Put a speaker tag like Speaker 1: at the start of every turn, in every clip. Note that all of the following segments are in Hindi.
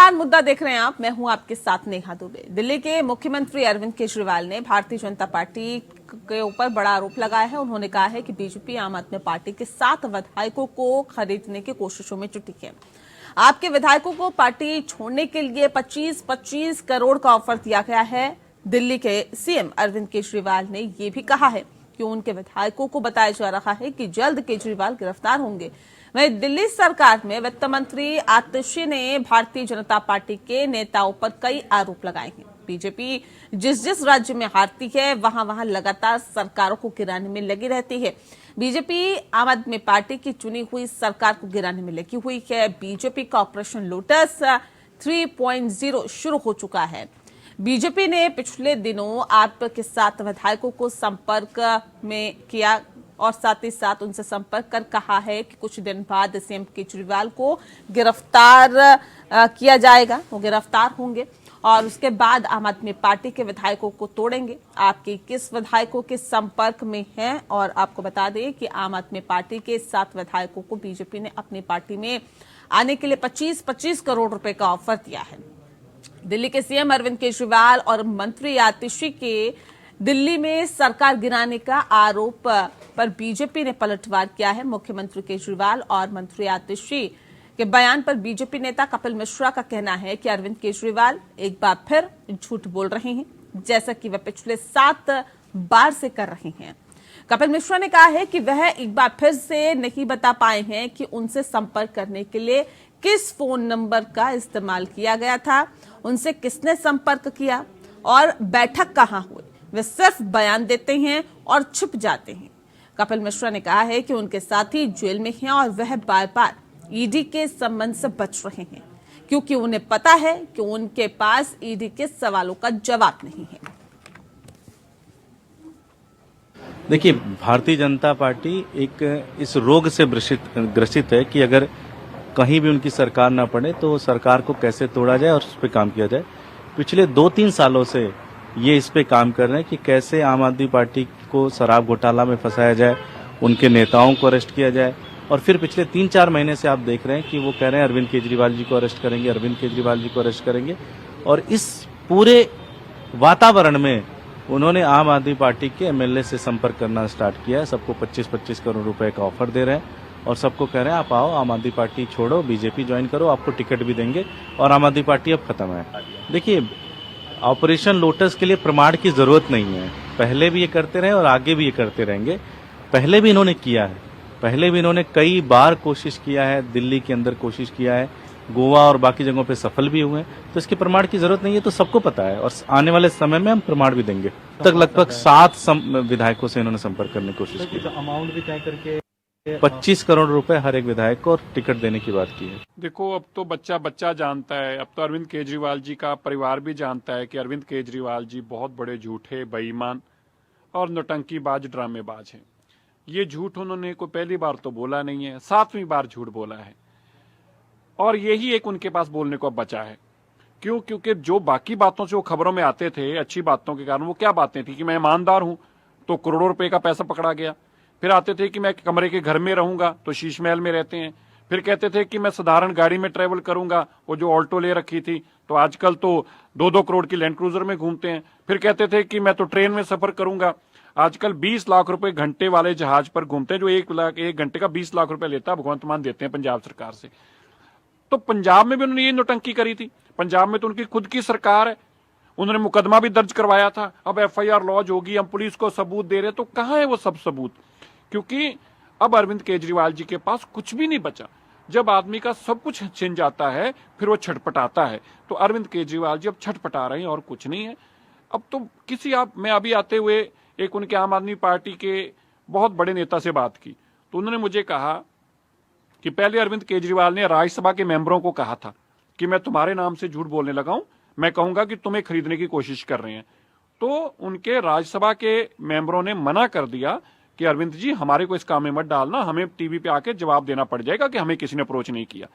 Speaker 1: नमस्कार, मुद्दा देख रहे हैं आप। मैं हूं आपके साथ नेहा दुबे। दिल्ली के मुख्यमंत्री अरविंद केजरीवाल ने भारतीय जनता पार्टी के ऊपर बड़ा आरोप लगाया है। उन्होंने कहा है कि बीजेपी आम आदमी पार्टी के 7 विधायकों को खरीदने की कोशिशों में जुटी है। आपके विधायकों को पार्टी छोड़ने के लिए 25-25 करोड़ का ऑफर दिया गया है। दिल्ली के सीएम अरविंद केजरीवाल ने यह भी कहा है कि उनके विधायकों को बताया जा रहा है कि जल्द केजरीवाल गिरफ्तार होंगे। वहीं दिल्ली सरकार में वित्त मंत्री आतिशी ने भारतीय जनता पार्टी के नेताओं पर कई आरोप लगाए हैं। बीजेपी जिस जिस राज्य में हारती है वहां लगातार सरकारों को गिराने में लगी रहती है। बीजेपी आम आदमी पार्टी की चुनी हुई सरकार को गिराने में लगी हुई है। बीजेपी का ऑपरेशन लोटस 3.0 शुरू हो चुका है। बीजेपी ने पिछले दिनों आपके 7 विधायकों को संपर्क में किया और साथ ही साथ उनसे संपर्क कर कहा है कि कुछ दिन बाद सीएम केजरीवाल को गिरफ्तार किया जाएगा। वो गिरफ्तार होंगे और उसके बाद आम आदमी पार्टी के विधायकों को तोड़ेंगे। आपके किस विधायकों के संपर्क में हैं? और आपको बता दें कि आम आदमी पार्टी के 7 विधायकों को बीजेपी ने अपनी पार्टी में आने के लिए 25-25 करोड़ रुपए का ऑफर दिया है। दिल्ली के सीएम अरविंद केजरीवाल और मंत्री आतिशी के दिल्ली में सरकार गिराने का आरोप पर बीजेपी ने पलटवार किया है। मुख्यमंत्री केजरीवाल और मंत्री आतिशी के बयान पर बीजेपी नेता कपिल मिश्रा का कहना है कि अरविंद केजरीवाल एक बार फिर झूठ बोल रहे हैं, जैसा कि वह पिछले 7 बार से कर रहे हैं। कपिल मिश्रा ने कहा है कि वह एक बार फिर से नहीं बता पाए हैं कि उनसे संपर्क करने के लिए किस फोन नंबर का इस्तेमाल किया गया था, उनसे किसने संपर्क किया और बैठक कहां हुई। वे सिर्फ बयान देते हैं और छुप जाते हैं। कपिल मिश्रा ने कहा है कि उनके साथी जेल में हैं और वह बार बार ईडी के संबंध से बच रहे हैं क्योंकि उन्हें पता है कि उनके पास ईडी के सवालों का जवाब नहीं है।
Speaker 2: देखिए, भारतीय जनता पार्टी एक इस रोग से ग्रसित है कि अगर कहीं भी उनकी सरकार ना पड़े तो सरकार को कैसे तोड़ा जाए और उस पर काम किया जाए। पिछले 2-3 सालों से ये इस पे काम कर रहे हैं कि कैसे आम आदमी पार्टी को शराब घोटाला में फंसाया जाए, उनके नेताओं को अरेस्ट किया जाए। और फिर पिछले 3-4 महीने से आप देख रहे हैं कि वो कह रहे हैं अरविंद केजरीवाल जी को अरेस्ट करेंगे, अरविंद केजरीवाल जी को अरेस्ट करेंगे। और इस पूरे वातावरण में उन्होंने आम आदमी पार्टी के एमएलए से संपर्क करना स्टार्ट किया है। सबको 25-25 करोड़ रुपए का ऑफर दे रहे हैं और सबको कह रहे हैं आप आओ, आम आदमी पार्टी छोड़ो, बीजेपी ज्वाइन करो, आपको टिकट भी देंगे और आम आदमी पार्टी अब खत्म है। देखिए, ऑपरेशन लोटस के लिए प्रमाण की जरूरत नहीं है। पहले भी ये करते रहे और आगे भी ये करते रहेंगे। पहले भी इन्होंने किया है, पहले भी इन्होंने कई बार कोशिश किया है, दिल्ली के अंदर कोशिश किया है, गोवा और बाकी जगहों पे सफल भी हुए हैं। तो इसके प्रमाण की जरूरत नहीं है, तो सबको पता है और आने वाले समय में हम प्रमाण भी देंगे। तक लगभग 7 विधायकों से इन्होंने संपर्क करने की कोशिश की।
Speaker 3: अमाउंट भी तय करके
Speaker 2: 25 करोड़ रुपए हर एक विधायक को और टिकट देने की बात की है।
Speaker 4: देखो, अब तो बच्चा जानता है, अब तो अरविंद केजरीवाल जी का परिवार भी जानता है कि अरविंद केजरीवाल जी बहुत बड़े झूठे, बेईमान और नौटंकीबाज, ड्रामेबाज हैं। ये झूठ उन्होंने कोई पहली बार तो बोला नहीं है, 7वीं बार झूठ बोला है और यही एक उनके पास बोलने को बचा है। क्यों? क्योंकि जो बाकी बातों से वो खबरों में आते थे, अच्छी बातों के कारण, वो क्या बातें थी कि मैं ईमानदार हूं तो करोड़ों रुपए का पैसा पकड़ा गया। फिर आते थे कि मैं कमरे के घर में रहूंगा तो शीश महल में रहते हैं। फिर कहते थे कि मैं साधारण गाड़ी में ट्रेवल करूंगा, वो जो ऑल्टो ले रखी थी, तो आजकल तो 2-2 करोड़ की लैंड क्रूजर में घूमते हैं। फिर कहते थे कि मैं तो ट्रेन में सफर करूंगा, आजकल 20 लाख रुपए घंटे वाले जहाज पर घूमते हैं, जो 1 घंटे का 20 लाख रुपए लेता है, भगवंत मान देते हैं पंजाब सरकार से। तो पंजाब में भी उन्होंने ये नौटंकी करी थी। पंजाब में तो उनकी खुद की सरकार है, उन्होंने मुकदमा भी दर्ज करवाया था। अब FIR लॉन्च होगी, हम पुलिस को सबूत दे रहे, तो कहां है वो सब सबूत? क्योंकि अब अरविंद केजरीवाल जी के पास कुछ भी नहीं बचा। जब आदमी का सब कुछ छिन जाता है फिर वो छटपटाता है, तो अरविंद केजरीवाल जी अब छटपटा रहे हैं और कुछ नहीं है। अब तो मैं अभी आते हुए एक उनके आम आदमी पार्टी के बहुत बड़े नेता से बात की, तो उन्होंने मुझे कहा कि पहले अरविंद केजरीवाल ने राज्यसभा के मेंबरों को कहा था कि मैं तुम्हारे नाम से झूठ बोलने लगा हूं, मैं कहूंगा कि तुम्हें खरीदने की कोशिश कर रहे हैं। तो उनके राज्यसभा के मेंबरों ने मना कर दिया कि अरविंद जी, हमारे को इस काम में मत डालना, हमें टीवी पे आके जवाब देना पड़ जाएगा कि हमें किसी ने अप्रोच नहीं किया।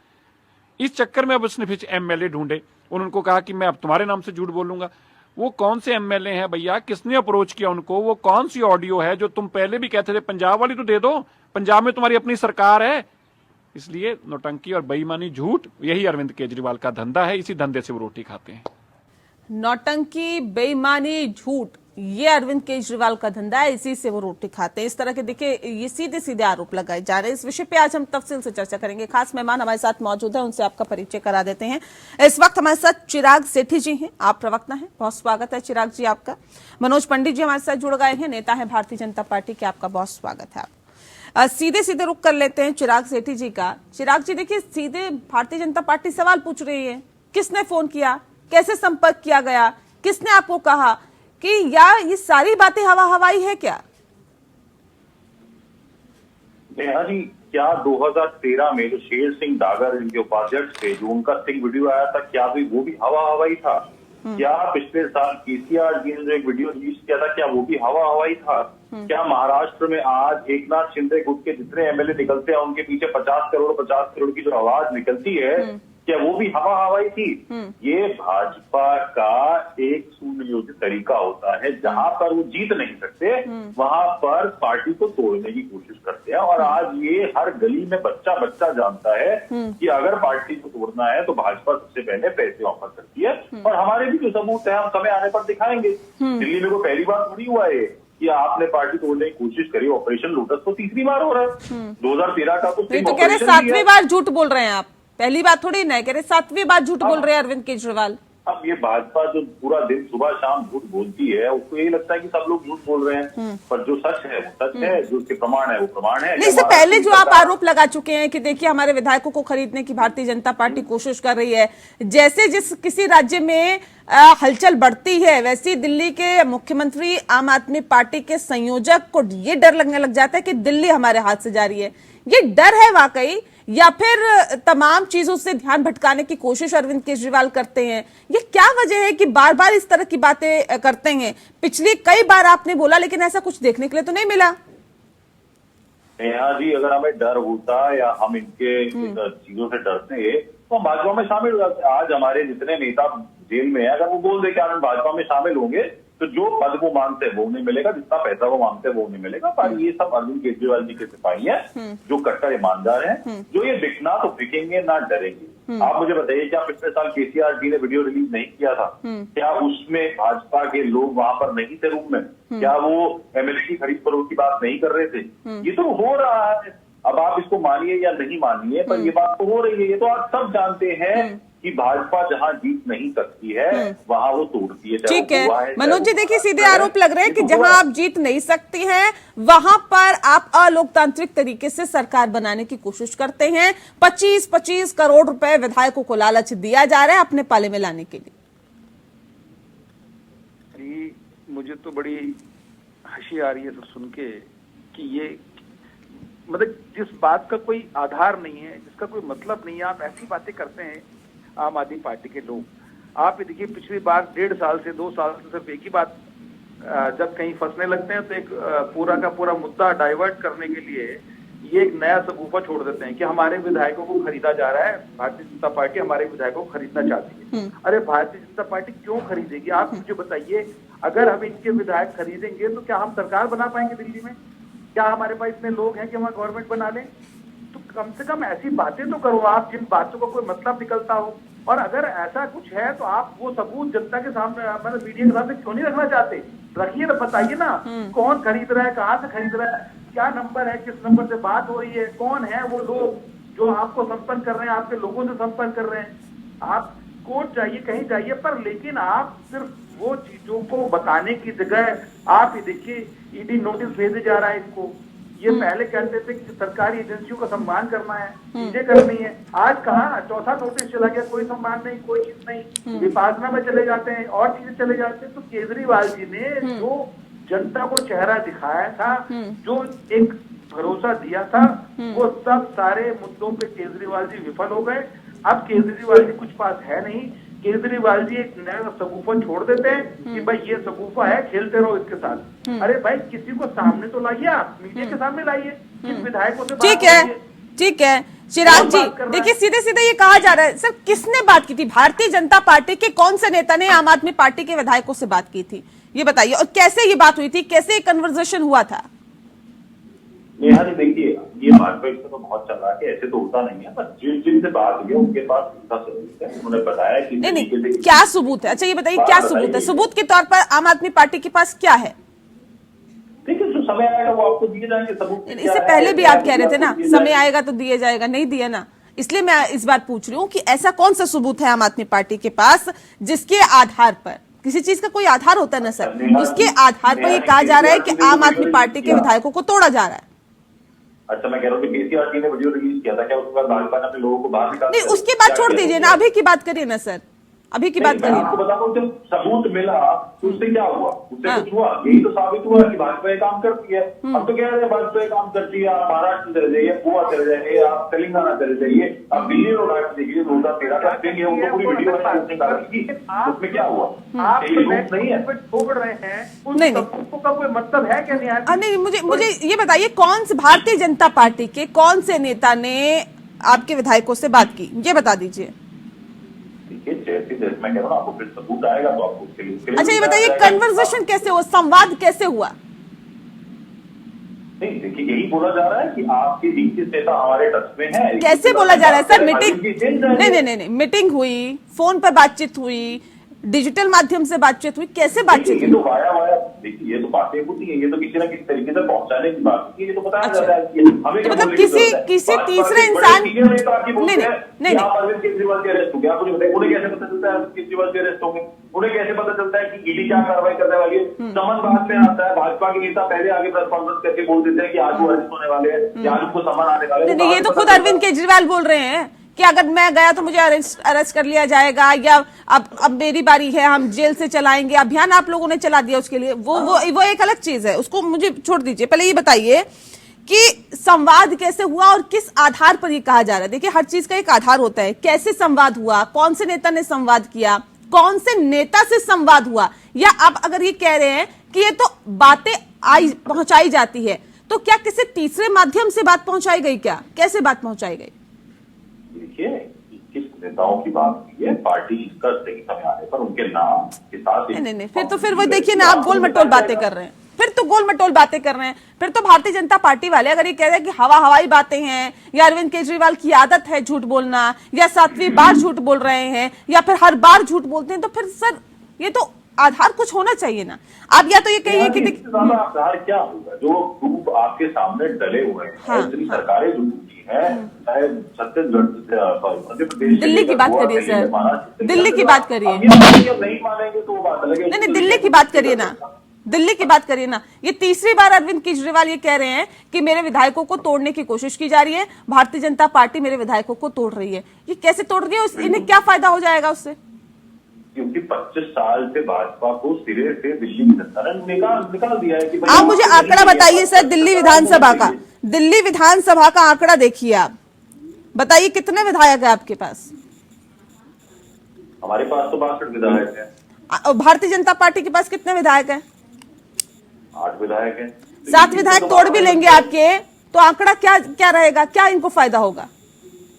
Speaker 4: इस चक्कर में अब उसने फिर एमएलए ढूंढे, उनको कहा कि मैं अब तुम्हारे नाम से झूठ बोलूंगा। वो कौन से एमएलए हैं भैया, किसने अप्रोच किया उनको? वो कौन सी ऑडियो है जो तुम पहले भी कहते थे पंजाब वाली तो दे दो, पंजाब में तुम्हारी अपनी सरकार है, इसलिए नौटंकी और बेईमानी, झूठ, यही अरविंद केजरीवाल का धंधा है। इसी धंधे से वो रोटी खाते हैं।
Speaker 1: नौटंकी, बेईमानी, झूठ, ये अरविंद केजरीवाल का धंधा है, इसी से वो रोटी खाते हैं। इस तरह के देखिए ये सीधे सीधे आरोप लगाए जा रहे हैं। इस विषय पे आज हम तफसील से चर्चा करेंगे। खास मेहमान हमारे साथ मौजूद है, उनसे आपका परिचय करा देते हैं। इस वक्त हमारे साथ चिराग सेठी जी हैं, आप प्रवक्ता हैं, बहुत स्वागत है चिराग जी आपका। मनोज पंडित जी हमारे साथ जुड़ गए हैं, नेता है भारतीय जनता पार्टी के, आपका बहुत स्वागत है। आप सीधे सीधे रुक कर लेते हैं चिराग सेठी जी का। चिराग जी देखिए, सीधे भारतीय जनता पार्टी सवाल पूछ रही है, किसने फोन किया, कैसे संपर्क किया गया, किसने आपको कहा कि या ये सारी बातें हवा हवाई है क्या?
Speaker 3: नेहा जी, क्या 2013 में जो शेर सिंह डागर जिनके उपाध्यक्ष थे, जो उनका सिंह वीडियो आया था, क्या भी वो भी हवा हवाई था? क्या पिछले साल केसीआर जी ने जो एक वीडियो रिलीज किया था, क्या वो भी हवा हवाई था? क्या महाराष्ट्र में आज एकनाथ शिंदे गुट के जितने एमएलए निकलते हैं उनके पीछे 50 करोड़ की जो आवाज निकलती है, क्या वो भी हवा हवाई थी? ये भाजपा का एक सुनियोजित तरीका होता है, जहां पर वो जीत नहीं सकते वहां पर पार्टी को तोड़ने की कोशिश करते हैं। और आज ये हर गली में बच्चा बच्चा जानता है कि अगर पार्टी को तोड़ना है तो भाजपा सबसे पहले पैसे ऑफर करती है। और हमारे भी जो सबूत है हम समय आने पर दिखाएंगे। दिल्ली में कोई पहली बार थोड़ी हुआ है कि आपने पार्टी तोड़ने की कोशिश करी। ऑपरेशन लोटस तो तीसरी बार हो रहा है। 2013 का तो
Speaker 1: नहीं तो कह रहे 7वीं बार झूठ बोल रहे हैं आप, पहली बात थोड़ी नहीं, कह रहे 7वीं बार झूठ बोल रहे हैं अरविंद केजरीवाल।
Speaker 3: अब ये भाजपा जो पूरा दिन सुबह शाम झूठ बोलती है, उसको यही लगता है कि सब लोग झूठ बोल रहे हैं, पर जो सच है वो सच है, जो उसके प्रमाण है वो प्रमाण है।
Speaker 1: नहीं, इससे पहले जो आप आरोप लगा चुके हैं कि देखिए हमारे विधायकों को खरीदने की भारतीय जनता पार्टी कोशिश कर रही है, जैसे जिस किसी राज्य में हलचल बढ़ती है वैसी दिल्ली के मुख्यमंत्री आम आदमी पार्टी के संयोजक को ये डर लगने लग जाता है कि दिल्ली हमारे हाथ से जा रही है। ये डर है वाकई, या फिर तमाम चीजों से ध्यान भटकाने की कोशिश अरविंद केजरीवाल करते हैं? ये क्या वजह है कि बार बार इस तरह की बातें करते हैं? पिछली कई बार आपने बोला, लेकिन ऐसा कुछ देखने के लिए तो नहीं मिला।
Speaker 3: नेहा जी, अगर हमें डर होता या हम इनके चीजों से डरते तो हम भाजपा में शामिल हो जाते। आज हमारे जितने नेता जेल में है, अगर वो बोल दे कि हम भाजपा में शामिल होंगे तो जो पद वो मांगते हैं वो नहीं मिलेगा, जितना पैसा वो मांगते हैं वो नहीं मिलेगा। पर ये सब अरविंद केजरीवाल जी के सिपाही हैं, जो कट्टर ईमानदार हैं, जो ये दिखना तो दिखेंगे ना डरेंगे। आप मुझे बताइए, क्या पिछले साल केसीआर जी ने वीडियो रिलीज नहीं किया था? क्या उसमें भाजपा के लोग वहां पर नहीं थे रूम में? क्या वो एमएलए की खरीद फरोख्त की बात नहीं कर रहे थे? ये तो हो रहा है। अब आप इसको मानिए या नहीं मानिए, पर ये बात तो हो रही है। ये तो आप सब जानते हैं कि भाजपा जहां जीत नहीं सकती है वहां वो तोड़ती है।
Speaker 1: ठीक है मनोज जी, देखिए सीधे आरोप लग रहे हैं कि जहां आप जीत नहीं सकती हैं वहां पर आप अलोकतांत्रिक तरीके से सरकार बनाने की कोशिश करते हैं। 25-25 करोड़ रुपए विधायकों को लालच दिया जा रहा है अपने पाले में लाने के लिए।
Speaker 5: मुझे तो बड़ी हंसी आ रही है सब सुन के कि ये मतलब जिस बात का कोई आधार नहीं है, जिसका कोई मतलब नहीं है, आप ऐसी बातें करते हैं आम आदमी पार्टी के लोग। आप ये देखिए, पिछली बार 1.5 साल से 2 साल से सिर्फ एक ही बात, जब कहीं फंसने लगते हैं तो एक पूरा का पूरा मुद्दा डाइवर्ट करने के लिए ये एक नया सगुफा छोड़ देते हैं कि हमारे विधायकों को खरीदा जा रहा है, भारतीय जनता पार्टी हमारे विधायकों को खरीदना चाहती है। अरे भारतीय जनता पार्टी क्यों खरीदेगी? आप मुझे बताइए, अगर हम इनके विधायक खरीदेंगे तो क्या हम सरकार बना पाएंगे दिल्ली में? क्या हमारे पास इतने लोग हैं कि हम गवर्नमेंट बना लें? तो कम से कम ऐसी बातें तो करो आप जिन बातों का कोई मतलब निकलता हो। और अगर ऐसा कुछ है तो आप वो सबूत जनता के सामने, मतलब मीडिया के सामने क्यों नहीं रखना चाहते? रखिए ना, बताइए ना कौन खरीद रहा है, कहाँ से खरीद रहा है, क्या नंबर है, किस नंबर से बात हो रही है, कौन है वो लोग जो आपको संपर्क कर रहे हैं, आपके लोगों से संपर्क कर रहे हैं। आप कोर्ट जाइए, कहीं जाइए, पर लेकिन आप सिर्फ वो चीजों को बताने की जगह आप ये देखिए ईडी नोटिस भेजे जा रहा है इनको। ये पहले कहते थे कि सरकारी एजेंसियों का सम्मान करना है, चीजें करनी है, आज कहाँ चौथा नोटिस चला गया, कोई सम्मान नहीं, कोई चीज नहीं, विपासना में चले जाते हैं और चीजें चले जाते हैं। तो केजरीवाल जी ने जो जनता को चेहरा दिखाया था, जो एक भरोसा दिया था, वो सब सारे मुद्दों पे केजरीवाल जी विफल हो गए। अब केजरीवाल जी कुछ पास है नहीं, केजरीवाल जी एक नया सगुफा छोड़ देते हैं कि भाई ये सगुफा है, खेलते रहो इसके साथ। अरे भाई किसी को सामने तो लाइए, आप मीडिया के सामने लाइए, किस विधायकों से
Speaker 1: ठीक है, ठीक है चिराग जी, देखिए सीधे सीधे ये कहा जा रहा है, सर किसने बात की थी? भारतीय जनता पार्टी के कौन से नेता ने आम आदमी पार्टी के विधायकों से बात की थी, ये बताइए, और कैसे ये बात हुई थी, कैसे ये कन्वर्सेशन हुआ था?
Speaker 3: नेहा जी देखिए, ये भाजपा इसमें तो बहुत चल रहा है कि ऐसे तो होता नहीं है, पर जिनसे बात हुई है उनके पास इसका सबूत है। उन्होंने बताया कि
Speaker 1: नहीं, क्या सबूत है? अच्छा ये बताइए क्या सबूत है? सबूत के तौर पर आम आदमी पार्टी के पास क्या है?
Speaker 3: देखिए, जो समय आएगा वो आपको दिए जाएंगे सबूत।
Speaker 1: इससे पहले भी आप कह रहे थे ना समय आएगा तो दिया जाएगा, नहीं दिया ना, इसलिए मैं इस बात पूछ रही हूँ कि ऐसा कौन सा सबूत है आम आदमी पार्टी के पास जिसके आधार पर, किसी चीज का कोई आधार होता है ना सर, उसके आधार पर ये कहा जा रहा है कि आम आदमी पार्टी के विधायकों को तोड़ा जा रहा है।
Speaker 3: अच्छा, मैं कह रहा हूँ कि केसीआर जी ने वीडियो रिलीज किया था, क्या उसके बाद भाजपा ने अपने लोगों को बाहर निकाल
Speaker 1: नहीं, उसकी बात छोड़ दीजिए ना, अभी की बात करिए ना सर, अभी की बात
Speaker 3: मैं
Speaker 1: करिए।
Speaker 3: आपको बता दूं, जब सबूत मिला तो उससे क्या हुआ? उससे कुछ हुआ? यही तो साबित हुआ कि भाजपा ये काम करती है। अब तो कह रहे हैं भाजपा ये काम करती है, आप महाराष्ट्र चले जाइए, गोवा चले जाइए, आप तेलंगाना चले जाइए, आप दिल्ली में उठा के देखिए 2013 का देंगे, उनको पूरी वीडियो उसमें क्या हुआ?
Speaker 5: आप
Speaker 3: नहीं है,
Speaker 5: छोड़ रहे हैं, उस
Speaker 1: नहीं,
Speaker 5: सबूतों का कोई मतलब है क्या?
Speaker 1: नहीं, मुझे ये बताइए कौन से भारतीय जनता पार्टी के कौन से नेता ने आपके विधायकों से बात की, ये बता दीजिए।
Speaker 3: जैसे मैं कह रहा हूँ आपको फिर सबूत आएगा तो आपको उसके लिए
Speaker 1: अच्छा ये बताइए कन्वर्सेशन कैसे हुआ, संवाद कैसे हुआ?
Speaker 3: नहीं, देखिए यही बोला जा रहा है कि आपके 21 नेता हमारे टच में है।
Speaker 1: कैसे बोला जा रहा है सर? मीटिंग नहीं, मीटिंग हुई, फोन पर बातचीत हुई, डिजिटल माध्यम से बातचीत हुई, कैसे बातचीत
Speaker 3: ये
Speaker 1: हुई?
Speaker 3: तो वाया देखिए, ये तो बातें होती है, ये तो किसी न किसी तरीके से पहुंचाने की बात है, ये तो बताया जाता है कि हमें
Speaker 1: तो मतलब किसी तीसरे इंसान नहीं
Speaker 3: अरविंद केजरीवाल के अरेस्ट हो गया, आपको बताइए उन्हें कैसे पता चलता है अरविंद केजरीवाल के अरेस्ट होंगे? उन्हें कैसे पता चलता है कि ईडी क्या कार्रवाई करने वाली है? समन बाद में आता है, भाजपा के नेता पहले आगे प्रेस कॉन्फ्रेंस करके बोल देते हैं कि आज वो अरेस्ट होने वाले हैं या आज उनको समन आने वाले हैं।
Speaker 1: ये तो खुद अरविंद केजरीवाल बोल रहे हैं कि अगर मैं गया तो मुझे अरेस्ट कर लिया जाएगा, या अब मेरी बारी है, हम जेल से चलाएंगे। अभियान आप लोगों ने चला दिया उसके लिए, वो एक अलग चीज है, उसको मुझे छोड़ दीजिए। पहले ये बताइए कि संवाद कैसे हुआ और किस आधार पर ये कहा जा रहा है? देखिए हर चीज का एक आधार होता है, कैसे संवाद हुआ, कौन से नेता ने संवाद किया, कौन से नेता से संवाद हुआ, या आप अगर ये कह रहे हैं कि ये तो बातें पहुंचाई जाती है, तो क्या किसी तीसरे माध्यम से बात पहुंचाई गई? क्या कैसे बात पहुंचाई गई?
Speaker 3: देखिए, किस नेताओं की बात की है, पार्टी इसका सही समय आने पर उनके नाम के साथ
Speaker 1: नहीं, फिर वो देखिए ना, आप गोल मटोल बातें कर रहे हैं, फिर तो गोल मटोल बातें कर रहे हैं। फिर तो भारतीय जनता पार्टी वाले अगर ये कह रहे हैं कि हवाई बातें हैं, या अरविंद केजरीवाल की आदत है झूठ बोलना, या 7वीं बार झूठ बोल रहे हैं, या फिर हर बार झूठ बोलते हैं, तो फिर सर ये तो आधार कुछ होना चाहिए ना। आप या तो ये कहिए कि
Speaker 3: आधार क्या होगा? जो प्रूफ आपके सामने डले हुए हैं, इतनी सरकारें जो टूटी है, चाहे छत्तीसगढ़, मध्य प्रदेश,
Speaker 1: दिल्ली की बात करिए सर, दिल्ली की बात करिए।
Speaker 3: नहीं मानेंगे तो वो बात अलग है।
Speaker 1: नहीं, दिल्ली की बात करिए ना, दिल्ली की बात करिए ना। ये तीसरी बार अरविंद केजरीवाल ये कह रहे हैं कि मेरे विधायकों को तोड़ने की कोशिश की जा रही है, भारतीय जनता पार्टी मेरे विधायकों को तोड़ रही है। ये कैसे तोड़ रही है? इन्हें क्या फायदा हो जाएगा उससे?
Speaker 3: क्योंकि 25 साल से भाजपा को सिरे से दिल्ली की जनता ने निकाल दिया है कि
Speaker 1: आप मुझे आंकड़ा बताइए सर, दिल्ली विधानसभा का, दिल्ली विधानसभा का आंकड़ा देखिए, आप बताइए कितने विधायक है आपके पास?
Speaker 3: हमारे पास तो 62 विधायक है।
Speaker 1: भारतीय जनता पार्टी के पास कितने विधायक है?
Speaker 3: 8 विधायक है।
Speaker 1: 7 विधायक तोड़ भी लेंगे आपके, तो आंकड़ा क्या रहेगा? क्या इनको फायदा होगा?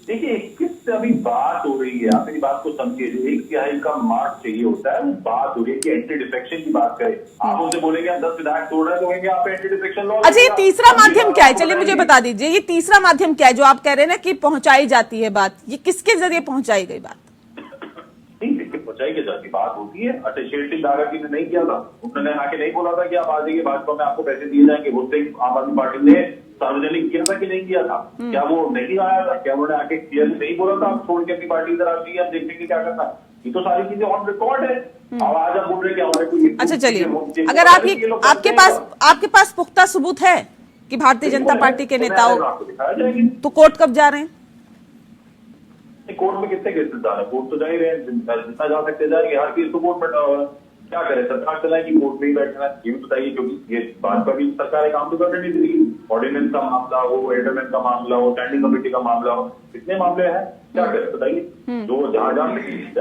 Speaker 3: देखिए, किस अभी बात हो रही है, आप मेरी बात को समझिए। 1/3 का मार्च चाहिए होता है, वो बात हो रही है कि एंटी डिफेक्शन की बात करें। आप उनसे बोलेंगे हम 10 विधायक तोड़ रहे हैं, तो कहेंगे आप एंटी डिफेक्शन लॉ।
Speaker 1: अच्छा, ये तीसरा माध्यम क्या है? चलिए मुझे बता दीजिए, ये तीसरा माध्यम क्या है जो आप कह रहे हैं ना कि पहुंचाई जाती है बात? ये किसके जरिए पहुंचाई गई बात?
Speaker 3: नहीं, देखिए पहुंचाई के जाती बात होती है। अच्छा, शेर सिंह दागा जी ने नहीं किया था, उन्होंने आके नहीं बोला था कि आप आ जाइए भाजपा में, आपको पैसे दिए जाएंगे। वो आम आदमी पार्टी ने सार्वजनिक किया था कि नहीं किया था? क्या वो नहीं आया था? क्या उन्होंने आके क्लियर नहीं बोला था आप छोड़ के अपनी पार्टी इधर आ जाइए, हम देखेंगे क्या करना? ये तो सारी चीजें ऑन रिकॉर्ड है। अब आज आप बोल रहे हैं कि हमारे कोई।
Speaker 1: अच्छा चलिए, अगर आपके पास पुख्ता सबूत है कि भारतीय जनता पार्टी के नेताओं, तो कोर्ट कब जा रहे हैं?
Speaker 3: कोर्ट में कितने केसेस जा रहे हैं? कोर्ट तो जा ही रहे हैं, जितना जा सकते जाएंगे। हर केस तो कोर्ट बैठा हुआ है, क्या करे? सरकार चलाए कि कोर्ट में ही बैठना है? ये बताइए, क्योंकि ये भाजपा की सरकार काम तो करने नहीं देगी। ऑर्डिनेंस का मामला हो, एडमेंट का मामला हो, स्टैंडिंग कमेटी का मामला हो, कितने मामले हैं, क्या करे बताइए? जो जहां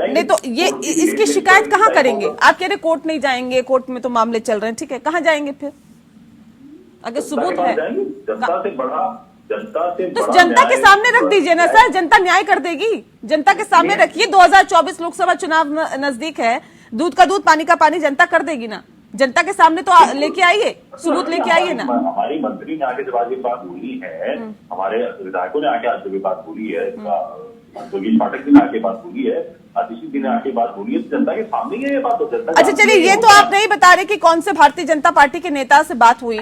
Speaker 1: नहीं, तो ये इसकी शिकायत कहाँ करेंगे? आप कह रहे कोर्ट नहीं जाएंगे, कोर्ट में तो मामले चल रहे हैं, ठीक है, कहाँ जाएंगे फिर अगर सबूत है?
Speaker 3: जनता से बड़ा,
Speaker 1: तो जनता के सामने रख दीजिए ना सर, जनता न्याय कर देगी। जनता के सामने रखिए, 2024 लोकसभा चुनाव नजदीक है, दूध का दूध पानी का पानी जनता कर देगी ना। जनता के सामने तो लेके आइए, सबूत लेके आइए ना।
Speaker 3: हमारी हमारी मंत्री ने आके जब आज ये बात बोली है, हमारे विधायकों ने आके आज जब ये बात बोली है, योगेश पाठक जी ने आके बात बोली है, आतिशी जी ने आके बात बोली है, तो जनता के सामने ही है ये बात। तो जनता
Speaker 1: अच्छा चलिए, ये तो आप नहीं बता रहे कि कौन से भारतीय जनता पार्टी के नेता से बात हुई,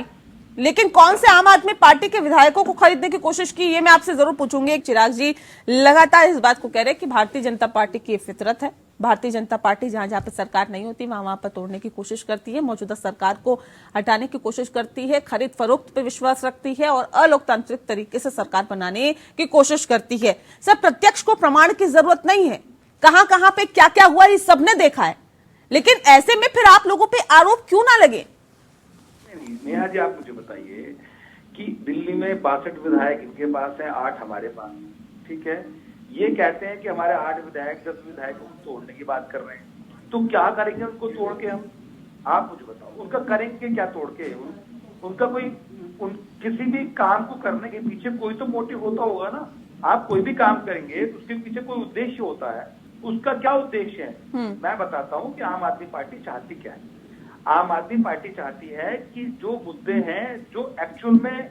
Speaker 1: लेकिन कौन से आम आदमी पार्टी के विधायकों को खरीदने की कोशिश की, ये मैं आपसे जरूर पूछूंगी। चिराग जी लगातार इस बात को कह रहे हैं कि भारतीय जनता पार्टी की फितरत है, भारतीय जनता पार्टी जहां जहां पर सरकार नहीं होती वहां पर तोड़ने की कोशिश करती है, मौजूदा सरकार को हटाने की कोशिश करती है, खरीद फरोख्त पर विश्वास रखती है और अलोकतांत्रिक तरीके से सरकार बनाने की कोशिश करती है। सर, प्रत्यक्ष को प्रमाण की जरूरत नहीं है, कहां कहां पे क्या क्या हुआ ये सबने देखा है, लेकिन ऐसे में फिर आप लोगों पे आरोप क्यों ना लगे?
Speaker 5: नेहा जी, आप मुझे बताइए कि दिल्ली में 62 विधायक इनके पास हैं, 8 हमारे पास, ठीक है। ये कहते हैं कि हमारे 8 विधायक 10 विधायकों को तोड़ने की बात कर रहे हैं, तो क्या करेंगे उनको तोड़ के हम? आप मुझे बताओ, उनका करेंगे क्या तोड़ के? उनका कोई किसी भी काम को करने के पीछे कोई तो मोटिव होता होगा ना। आप कोई भी काम करेंगे तो उसके पीछे कोई उद्देश्य होता है, उसका क्या उद्देश्य है? मैं बताता हूँ कि आम आदमी पार्टी चाहती क्या है। आम आदमी पार्टी चाहती है कि जो मुद्दे हैं, जो एक्चुअल में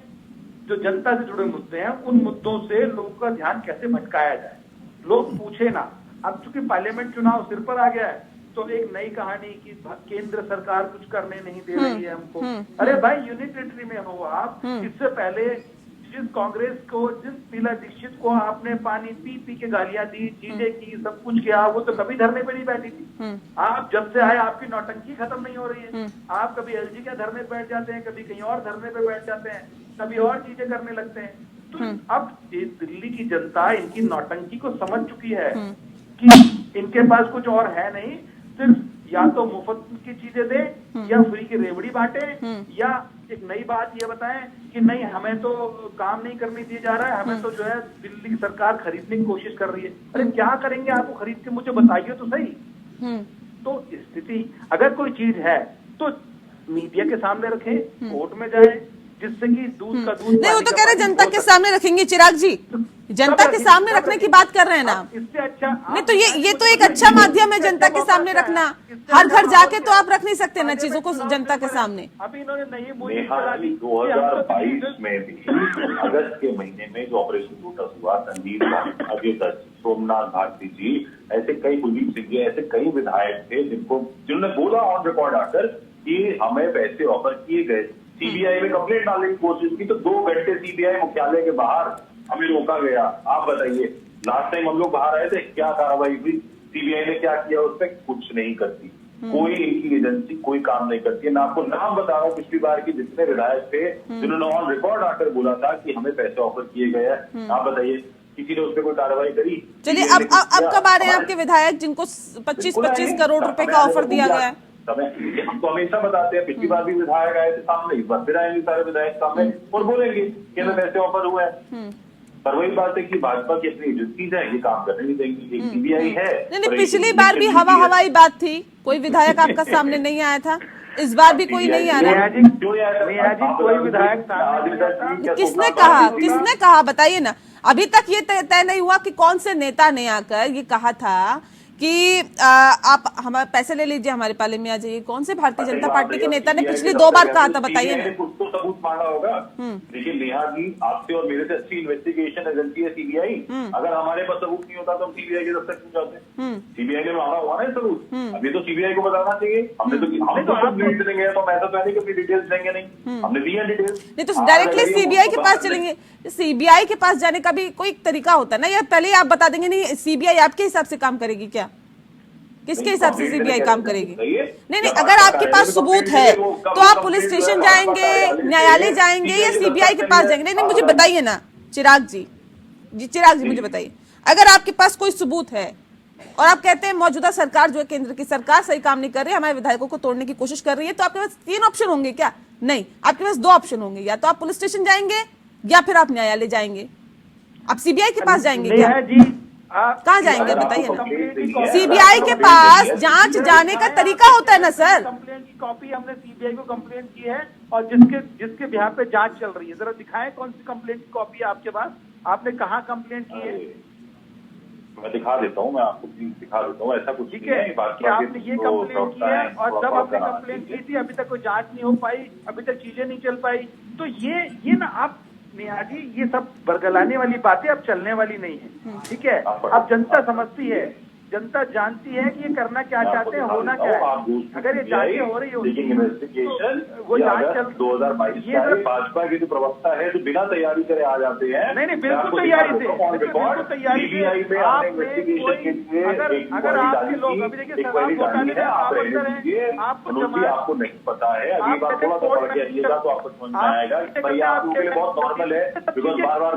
Speaker 5: जो जनता से जुड़े मुद्दे हैं, उन मुद्दों से लोगों का ध्यान कैसे भटकाया जाए, लोग पूछे ना। अब चूंकि पार्लियामेंट चुनाव सिर पर आ गया है, तो एक नई कहानी कि केंद्र सरकार कुछ करने नहीं दे रही है हमको। अरे भाई, यूनियन टेरिटरी में हो आप। इससे पहले जिस कांग्रेस को, जिस शीला दीक्षित को आपने पानी पी पी के गालियां दी, चीजें की, सब कुछ किया, वो तो कभी धरने पे नहीं बैठी थी। आप जब से आए आपकी नौटंकी खत्म नहीं हो रही है। आप कभी एलजी के धरने पे बैठ जाते हैं, कभी कहीं और धरने पे बैठ जाते हैं, कभी और चीजें करने लगते हैं। तो अब दिल्ली की जनता इनकी नौटंकी को समझ चुकी है कि इनके पास कुछ और है नहीं, सिर्फ या तो मुफ्त की चीजें दे, या फ्री की रेवड़ी बांटे, या एक नई बात ये बताएं कि नहीं हमें तो काम नहीं करने दिया जा रहा है, हमें तो जो है दिल्ली की सरकार खरीदने की कोशिश कर रही है। अरे क्या करेंगे आपको खरीद के, मुझे बताइए तो सही। तो स्थिति अगर कोई चीज है तो मीडिया के सामने रखें, कोर्ट में जाए, जिससे कि दूध का दूध।
Speaker 1: नहीं, वो तो कह रहे जनता के सामने रखेंगे। चिराग जी, जनता के सामने रखने की बात कर रहे हैं ना?
Speaker 5: इससे अच्छा
Speaker 1: नहीं तो ये तो एक अच्छा माध्यम है जनता के सामने रखना। हर घर जाके तो आप रख नहीं सकते ना चीजों को जनता के सामने।
Speaker 5: अभी इन्होंने नई मुहिम
Speaker 3: नेहा
Speaker 5: चला दी।
Speaker 3: 2022 में भी अगस्त के महीने में जो ऑपरेशन लोटस हुआ, संदीप अजय दत्त, सोमनाथ भारती जी, ऐसे कई, कुलदीप सिंह जी, ऐसे कई विधायक थे जिन्होंने बोला ऑन रिकॉर्ड आकर कि हमें पैसे ऑफर किए गए। सीबीआई में कंप्लेंट डालने की कोशिश की तो 2 घंटे सीबीआई मुख्यालय के बाहर हमें रोका गया। आप बताइए, लास्ट टाइम हम लोग बाहर आए थे, क्या कार्रवाई हुई? सीबीआई ने क्या किया उस पर? कुछ नहीं करती। कोई इनकी एजेंसी कोई काम नहीं करती है। मैं आपको नाम बता रहा हूँ पिछली बार की जितने विधायक थे जिन्होंने ऑन रिकॉर्ड आकर बोला था कि हमें पैसे ऑफर किए गए हैं। आप बताइए, किसी ने उस पर कोई कार्रवाई करी?
Speaker 1: चलिए, अब कब आ रहे हैं आपके विधायक जिनको 25-25 करोड़ रुपए का ऑफर दिया गया है?
Speaker 3: हम तो हमेशा बताते हैं, पिछली बार भी विधायक आए थे सामने, इस बार फिर आएंगे सारे विधायक सामने और बोलेंगे कि हमें पैसे ऑफर हुए हैं। पर वही बात है कि भाजपा की अपनी एजेंसीज है, ये काम करने नहीं देंगी। एक सीबीआई है।
Speaker 1: नहीं, पिछली बार भी हवाई बात थी, कोई विधायक आपका सामने नहीं आया था, इस बार भी कोई नहीं आ रहा।
Speaker 5: कोई विधायक
Speaker 1: किसने कहा बताइए ना? अभी तक ये तय नहीं हुआ कि कौन से नेता ने आकर ये कहा था कि आप हमारे पैसे ले लीजिए, हमारे पाले में आ जाइए। कौन से भारतीय जनता पार्टी के नेता ने पिछली 2 बार कहा था, बताइए ना?
Speaker 3: कुछ तो सबूत मांगा होगा। देखिए नेहा जी, आपसे और मेरे से अच्छी इन्वेस्टिगेशन एजेंसी है सीबीआई। अगर हमारे पास सबूत नहीं होता तो हम सीबीआई के दफ्तर क्यों जाते? सीबीआई ने मांगा हुआ ना सबूत, अभी तो सीबीआई को बताना चाहिए। हम तो आप लीड देंगे, तो मैं तो पहले की अपनी डिटेल्स देंगे नहीं, हमने दी है डिटेल्स।
Speaker 1: नहीं तो डायरेक्टली सीबीआई के पास चलेंगे? सीबीआई के पास जाने का भी कोई तरीका होता है ना, या पहले आप बता देंगे नहीं सीबीआई आपके हिसाब से काम करेगी क्या? किसके हिसाब से सीबीआई काम करेगी? नहीं, अगर आपके पास सबूत है तो आप पुलिस स्टेशन जाएंगे, न्यायालय जाएंगे, या सीबीआई के पास जाएंगे? नहीं, मुझे बताइए ना चिराग जी, मुझे बताइए, अगर आपके पास कोई सबूत है और आप कहते हैं मौजूदा सरकार जो है, केंद्र की सरकार सही काम नहीं कर रही, हमारे विधायकों को तोड़ने की कोशिश कर रही है, तो आपके पास 3 ऑप्शन होंगे क्या? नहीं, आपके पास 2 ऑप्शन होंगे, या तो आप पुलिस स्टेशन जाएंगे या फिर आप न्यायालय जाएंगे। आप सीबीआई के पास जाएंगे क्या? कहाँ जाएंगे बताइए ना? सीबीआई के पास जांच जाने का तरीका होता है ना सर।
Speaker 5: कंप्लेंट की कॉपी हमने सीबीआई को कंप्लेंट की है, और जिसके बिहार पे जांच चल रही है, जरा दिखाएं कौन सी कंप्लेंट की कॉपी है आपके पास, आपने कहाँ कंप्लेंट की है?
Speaker 3: मैं दिखा देता हूँ, मैं आपको प्लीज दिखा देता हूँ। ऐसा कुछ
Speaker 5: ठीक है कि आपने ये कंप्लेंट की है, और जब आपने कंप्लेंट की थी अभी तक कोई जांच नहीं हो पाई, अभी तक चीजें नहीं चल पाई, तो ये ना आप नेहा जी, ये सब बरगलाने वाली बातें अब चलने वाली नहीं है, ठीक है। अब जनता समझती है, जनता जानती है कि ये करना क्या चाहते हैं, होना क्या है। अगर ये जांचें हो रही
Speaker 3: लेकिन इन्वेस्टिगेशन
Speaker 5: तो वो जांच चल
Speaker 3: 2022
Speaker 5: ये सब
Speaker 3: भाजपा के जो प्रवक्ता है जो बिना तैयारी करे आ जाते हैं।
Speaker 5: नहीं, बिल्कुल तैयारी से, बिल्कुल तैयारी से। अगर आपके लोग अभी देखिए शराब घोटाले में आप अंदर हैं,
Speaker 3: आपको नहीं पता है, अगली बार थोड़ा सा पढ़ के आइएगा तो आपको समझ में आएगा। भाई आप लोगों के लिए बहुत नॉर्मल है, बिकॉज बार-बार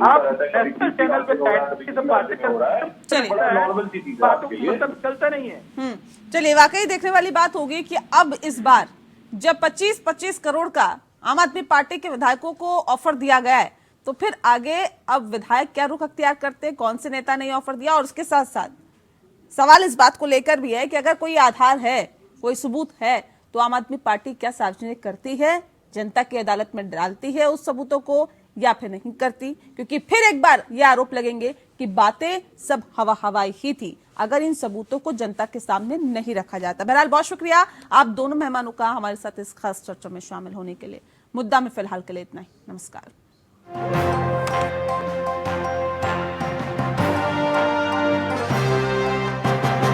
Speaker 5: आप नेशनल चैनल पे सब बातें कर रहा है,
Speaker 3: चलिए
Speaker 5: बातों को मतलब चलता नहीं है।
Speaker 1: चलिए, वाकई देखने वाली बात होगी कि अब इस बार जब 25-25 करोड़ का आम आदमी पार्टी के विधायकों को ऑफर दिया गया है, तो फिर आगे अब विधायक क्या रुख अख्तियार करते हैं, कौन से नेता ने ऑफर दिया। और उसके साथ साथ सवाल इस बात को लेकर भी है कि अगर कोई आधार है, कोई सबूत है, तो आम आदमी पार्टी क्या सार्वजनिक करती है, जनता की अदालत में डालती है उस सबूतों को, या फिर नहीं करती। क्योंकि फिर एक बार ये आरोप लगेंगे कि बातें सब हवा हवाई ही थी अगर इन सबूतों को जनता के सामने नहीं रखा जाता। बहरहाल बहुत शुक्रिया आप दोनों मेहमानों का हमारे साथ इस खास चर्चा में शामिल होने के लिए। मुद्दा में फिलहाल के लिए इतना ही। नमस्कार।